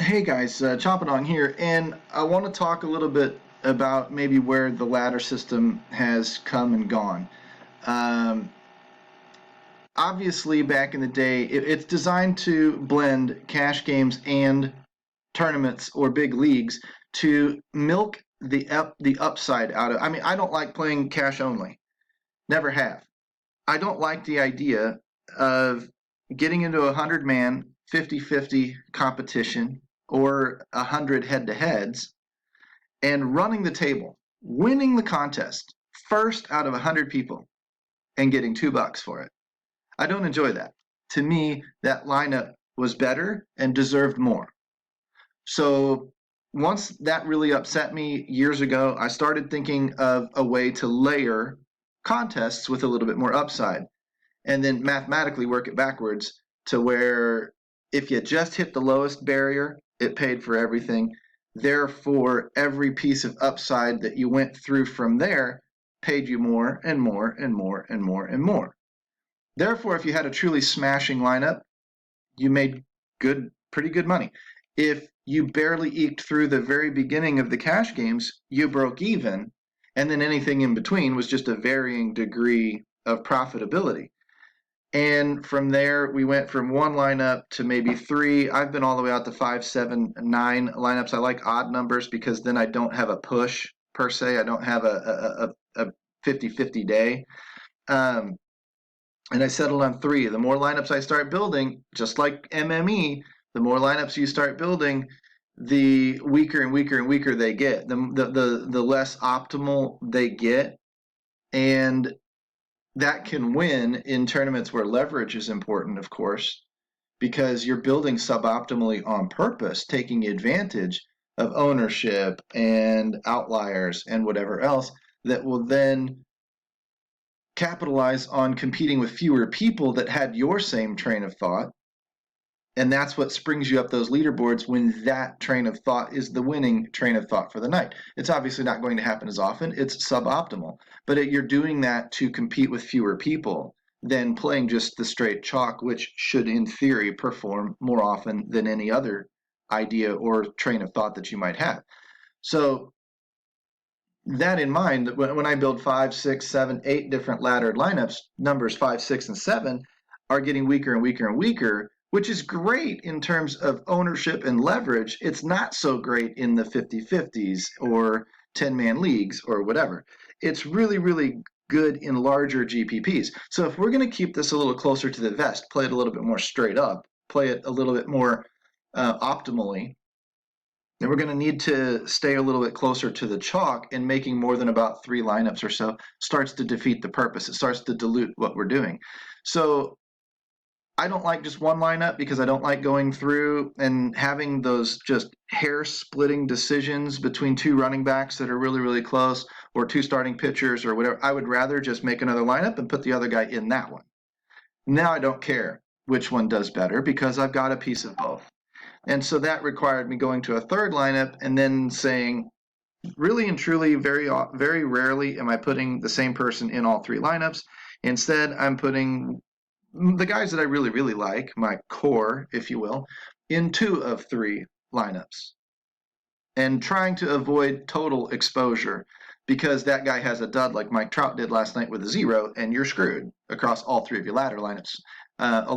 Hey guys, Chopping on here, and I want to talk a little bit about maybe where the ladder system has come and gone. Um, Obviously, back in the day, it's designed to blend cash games and tournaments or big leagues to milk the upside out of. I mean, I don't like playing cash only. Never have. I don't like the idea of getting into a 100-man 50-50 competition or 100 head-to-heads and running the table, winning the contest first out of 100 people and getting $2 for it. I don't enjoy that. To me, that lineup was better and deserved more. So once that really upset me years ago, I started thinking of a way to layer contests with a little bit more upside and then mathematically work it backwards to where if you just hit the lowest barrier, it paid for everything. Therefore, every piece of upside that you went through from there paid you more and more and more and more and more. Therefore, if you had a truly smashing lineup, you made pretty good money. If you barely eked through the very beginning of the cash games, you broke even, and then anything in between was just a varying degree of profitability. And from there, we went from one lineup to maybe three. I've been all the way out to 5, 7, 9 lineups. I like odd numbers because then I don't have a push per se. I don't have a 50-50 day. Um, and I settled on three. The more lineups I start building, just like MME, the more lineups you start building, the weaker and weaker and weaker they get, the less optimal they get. And that can win in tournaments where leverage is important, of course, because you're building suboptimally on purpose, taking advantage of ownership and outliers and whatever else that will then capitalize on competing with fewer people that had your same train of thought. And that's what springs you up those leaderboards when that train of thought is the winning train of thought for the night. It's obviously not going to happen as often. It's suboptimal. But you're doing that to compete with fewer people than playing just the straight chalk, which should, in theory, perform more often than any other idea or train of thought that you might have. So that in mind, when I build 5, 6, 7, 8 different laddered lineups, numbers 5, 6, and 7 are getting weaker and weaker and weaker, which is great in terms of ownership and leverage. It's not so great in the 50-50s or 10-man leagues or whatever. It's really, really good in larger GPPs. So if we're going to keep this a little closer to the vest, play it a little bit more straight up, play it a little bit more optimally, then we're going to need to stay a little bit closer to the chalk, and making more than about 3 lineups or so starts to defeat the purpose. It starts to dilute what we're doing. So I don't like just one lineup because I don't like going through and having those just hair-splitting decisions between 2 running backs that are really, really close, or 2 starting pitchers or whatever. I would rather just make another lineup and put the other guy in that one. Now I don't care which one does better because I've got a piece of both. And so that required me going to a third lineup and then saying, really and truly, very, very rarely am I putting the same person in all 3 lineups. Instead, I'm putting the guys that I really, really like, my core, if you will, in 2 of 3 lineups and trying to avoid total exposure because that guy has a dud like Mike Trout did last night with a 0, and you're screwed across all 3 of your ladder lineups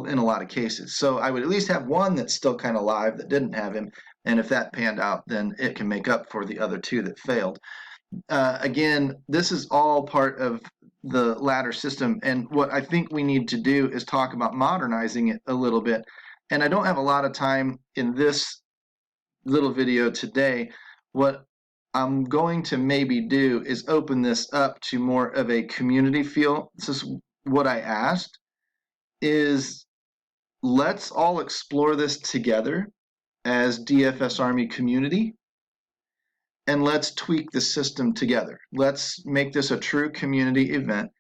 in a lot of cases. So I would at least have one that's still kind of live that didn't have him, and if that panned out, then it can make up for the other 2 that failed. Again, this is all part of the ladder system, and what I think we need to do is talk about modernizing it a little bit. And I don't have a lot of time in this little video today. What I'm going to maybe do is open this up to more of a community feel. This is what I asked, is let's all explore this together as DFS Army community, and let's tweak the system together. Let's make this a true community event.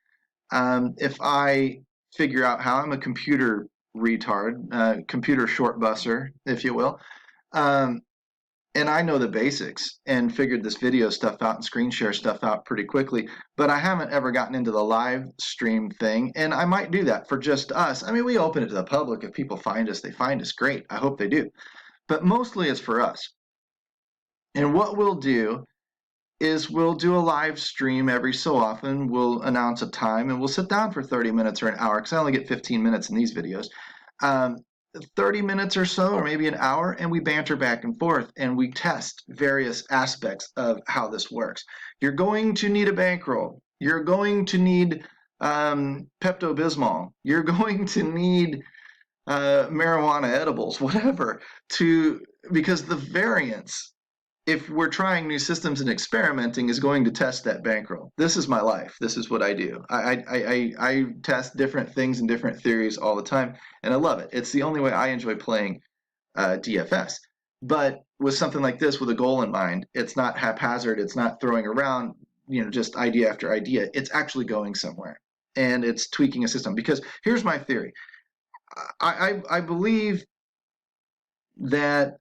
If I figure out how, I'm a computer retard, computer short busser, if you will, and I know the basics and figured this video stuff out and screen share stuff out pretty quickly, but I haven't ever gotten into the live stream thing, and I might do that for just us. I mean, we open it to the public. If people find us, they find us. Great. I hope they do. but mostly it's for us. And what we'll do is we'll do a live stream every so often. We'll announce a time and we'll sit down for 30 minutes or an hour, because I only get 15 minutes in these videos. Um, 30 minutes or so, or maybe an hour, and we banter back and forth and we test various aspects of how this works. You're going to need a bankroll. You're going to need Pepto-Bismol. You're going to need marijuana edibles, whatever, because the variance, if we're trying new systems and experimenting, is going to test that bankroll. This is my life. This is what I do. I test different things and different theories all the time, and I love it. It's the only way I enjoy playing DFS. But with something like this, with a goal in mind, it's not haphazard. It's not throwing around, just idea after idea. It's actually going somewhere, and it's tweaking a system. Because here's my theory. I believe that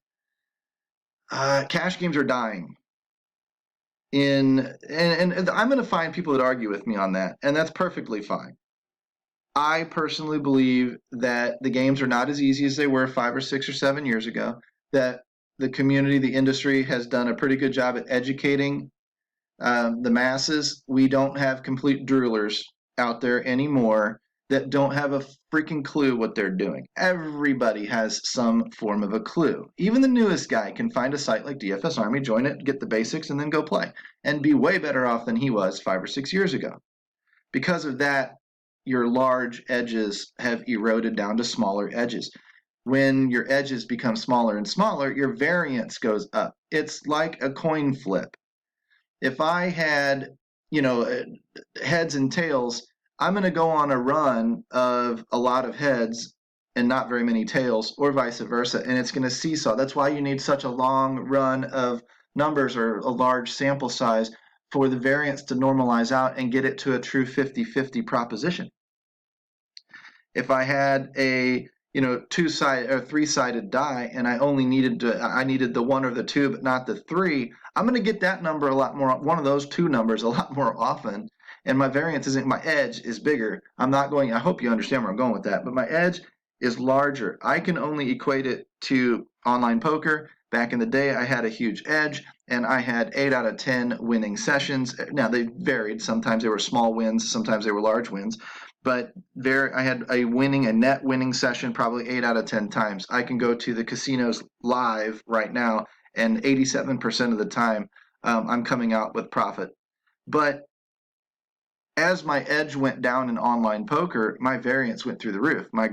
cash games are dying. And I'm going to find people that argue with me on that, and that's perfectly fine. I personally believe that the games are not as easy as they were 5 or 6 or 7 years ago, that the community, the industry has done a pretty good job at educating the masses. We don't have complete droolers out there anymore that don't have a freaking clue what they're doing. Everybody has some form of a clue. Even the newest guy can find a site like DFS Army, join it, get the basics, and then go play, and be way better off than he was 5 or 6 years ago. Because of that, your large edges have eroded down to smaller edges. When your edges become smaller and smaller, your variance goes up. It's like a coin flip. If I had, heads and tails, I'm going to go on a run of a lot of heads and not very many tails, or vice versa, and it's going to seesaw. That's why you need such a long run of numbers or a large sample size for the variance to normalize out and get it to a true 50-50 proposition. If I had a two-sided or three-sided die and I needed the one or the two but not the three, I'm going to get that number a lot more, one of those two numbers a lot more often, and my variance isn't, my edge is bigger. I hope you understand where I'm going with that, but my edge is larger. I can only equate it to online poker. Back in the day, I had a huge edge, and I had 8 out of 10 winning sessions. Now, they varied. Sometimes they were small wins, sometimes they were large wins. But I had a net winning session probably 8 out of 10 times. I can go to the casinos live right now, and 87% of the time, I'm coming out with profit. But as my edge went down in online poker, my variance went through the roof. My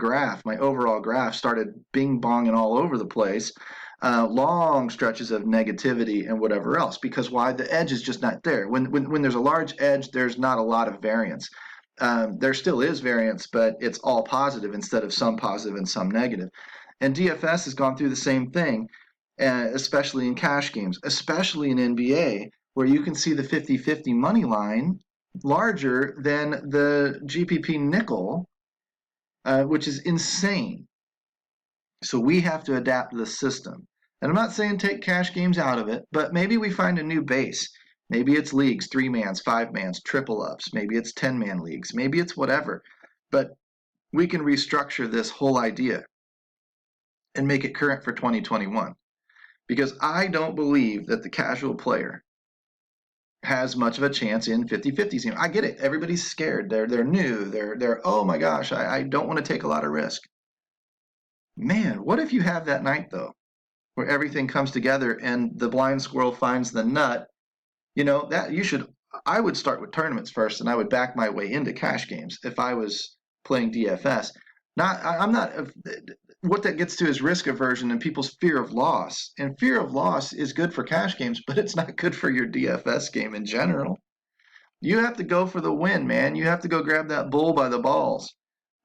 overall graph started bing-bonging all over the place. Long stretches of negativity and whatever else. Because why? The edge is just not there. When there's a large edge, there's not a lot of variance. There still is variance, but it's all positive instead of some positive and some negative. And DFS has gone through the same thing, especially in cash games, especially in NBA, where you can see the 50-50 money line larger than the GPP nickel, which is insane. So we have to adapt the system. And I'm not saying take cash games out of it, but maybe we find a new base. Maybe it's leagues, 3-mans, 5-mans, triple ups. Maybe it's 10-man leagues. Maybe it's whatever. But we can restructure this whole idea and make it current for 2021. Because I don't believe that the casual player has much of a chance in 50-50s. I get it. Everybody's scared. They're new. They're oh my gosh, I don't want to take a lot of risk. Man, what if you have that night though, where everything comes together and the blind squirrel finds the nut? I would start with tournaments first, and I would back my way into cash games if I was playing DFS. What that gets to is risk aversion and people's fear of loss. And fear of loss is good for cash games, but it's not good for your DFS game in general. You have to go for the win, man. You have to go grab that bull by the balls,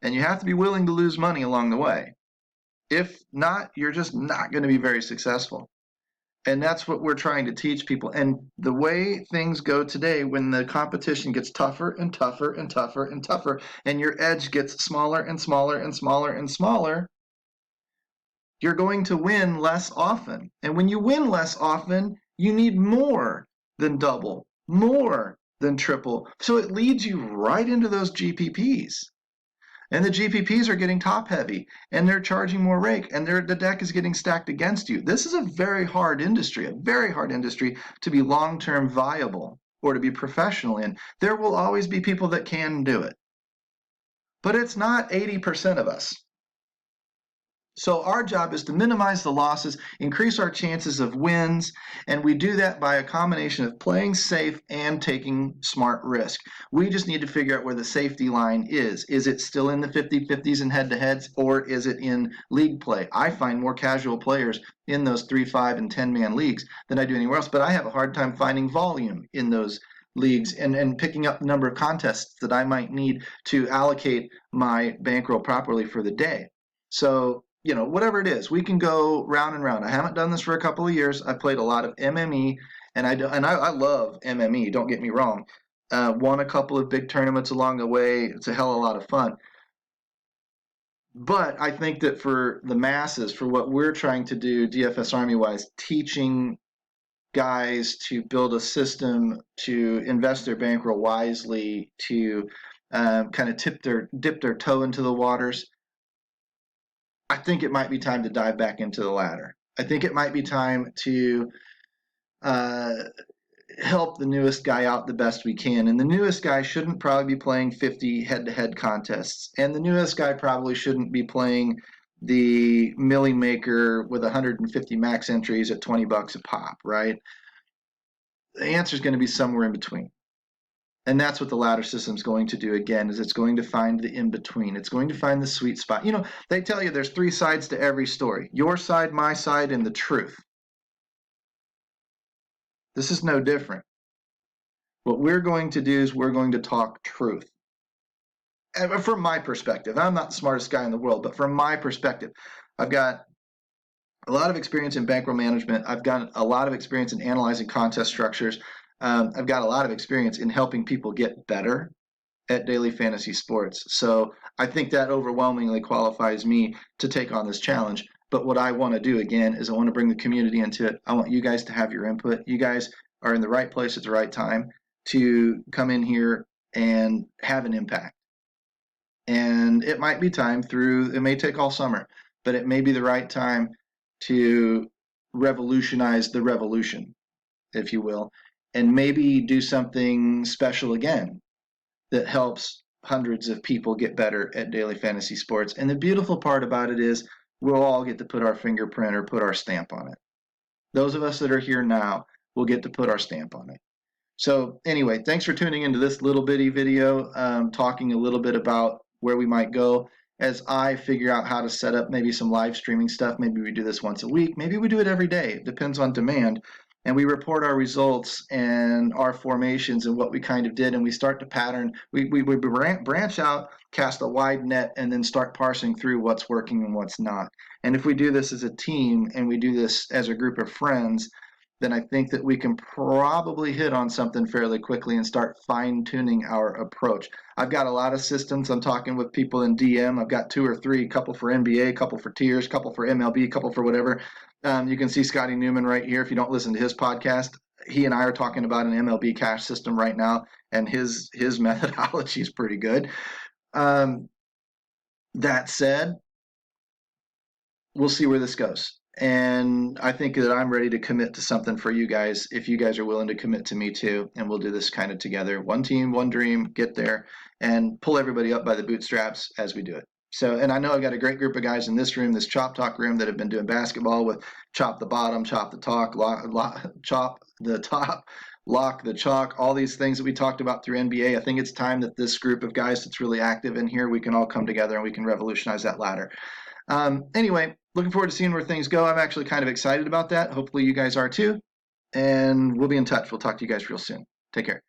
and you have to be willing to lose money along the way. If not, you're just not going to be very successful. And that's what we're trying to teach people. And the way things go today, when the competition gets tougher and tougher and tougher and tougher, and your edge gets smaller and smaller and smaller and smaller, you're going to win less often. And when you win less often, you need more than double, more than triple. So it leads you right into those GPPs. And the GPPs are getting top heavy and they're charging more rake and the deck is getting stacked against you. This is a very hard industry, to be long-term viable or to be professional in. There will always be people that can do it, but it's not 80% of us. So our job is to minimize the losses, increase our chances of wins, and we do that by a combination of playing safe and taking smart risk. We just need to figure out where the safety line is. Is it still in the 50-50s and head-to-heads, or is it in league play? I find more casual players in those 3, 5, and 10-man leagues than I do anywhere else, but I have a hard time finding volume in those leagues and picking up the number of contests that I might need to allocate my bankroll properly for the day. So whatever it is, we can go round and round. I haven't done this for a couple of years. I played a lot of MME, and I love MME. Don't get me wrong. Won a couple of big tournaments along the way. It's a hell of a lot of fun. But I think that for the masses, for what we're trying to do, DFS Army wise, teaching guys to build a system to invest their bankroll wisely, to kind of dip their toe into the waters. I think it might be time to dive back into the ladder. I think it might be time to help the newest guy out the best we can. And the newest guy shouldn't probably be playing 50 head-to-head contests. And the newest guy probably shouldn't be playing the Millie Maker with 150 max entries at $20 a pop, right? The answer is going to be somewhere in between. And that's what the ladder system is going to do again, is it's going to find the in-between. It's going to find the sweet spot. They tell you there's 3 sides to every story. Your side, my side, and the truth. This is no different. What we're going to do is we're going to talk truth. And from my perspective, I'm not the smartest guy in the world, but from my perspective, I've got a lot of experience in bankroll management. I've got a lot of experience in analyzing contest structures. I've got a lot of experience in helping people get better at daily fantasy sports. So I think that overwhelmingly qualifies me to take on this challenge. But what I want to do again is I want to bring the community into it. I want you guys to have your input. You guys are in the right place at the right time to come in here and have an impact. And it might be time it may take all summer, but it may be the right time to revolutionize the revolution, if you will, and maybe do something special again that helps hundreds of people get better at daily fantasy sports. And the beautiful part about it is we'll all get to put our fingerprint or put our stamp on it. Those of us that are here now will get to put our stamp on it. So anyway, thanks for tuning into this little bitty video, talking a little bit about where we might go as I figure out how to set up maybe some live streaming stuff. Maybe we do this once a week. Maybe we do it every day. It depends on demand. And we report our results and our formations and what we kind of did, and we start to pattern. We branch out, cast a wide net, and then start parsing through what's working and what's not. And if we do this as a team and we do this as a group of friends, then I think that we can probably hit on something fairly quickly and start fine-tuning our approach. I've got a lot of systems. I'm talking with people in DM. I've got 2 or 3, a couple for NBA, a couple for tiers, a couple for MLB, a couple for whatever. You can see Scotty Newman right here. If you don't listen to his podcast, he and I are talking about an MLB cash system right now, and his methodology is pretty good. That said, we'll see where this goes. And I think that I'm ready to commit to something for you guys, if you guys are willing to commit to me too, and we'll do this kind of together. One team, one dream, get there, and pull everybody up by the bootstraps as we do it. So, and I know I've got a great group of guys in this room, this Chop Talk room, that have been doing basketball with Chop the Bottom, Chop the Talk, Chop the Top, Lock the Chalk, all these things that we talked about through NBA. I think it's time that this group of guys that's really active in here, we can all come together and we can revolutionize that ladder. Anyway, looking forward to seeing where things go. I'm actually kind of excited about that. Hopefully you guys are too. And we'll be in touch. We'll talk to you guys real soon. Take care.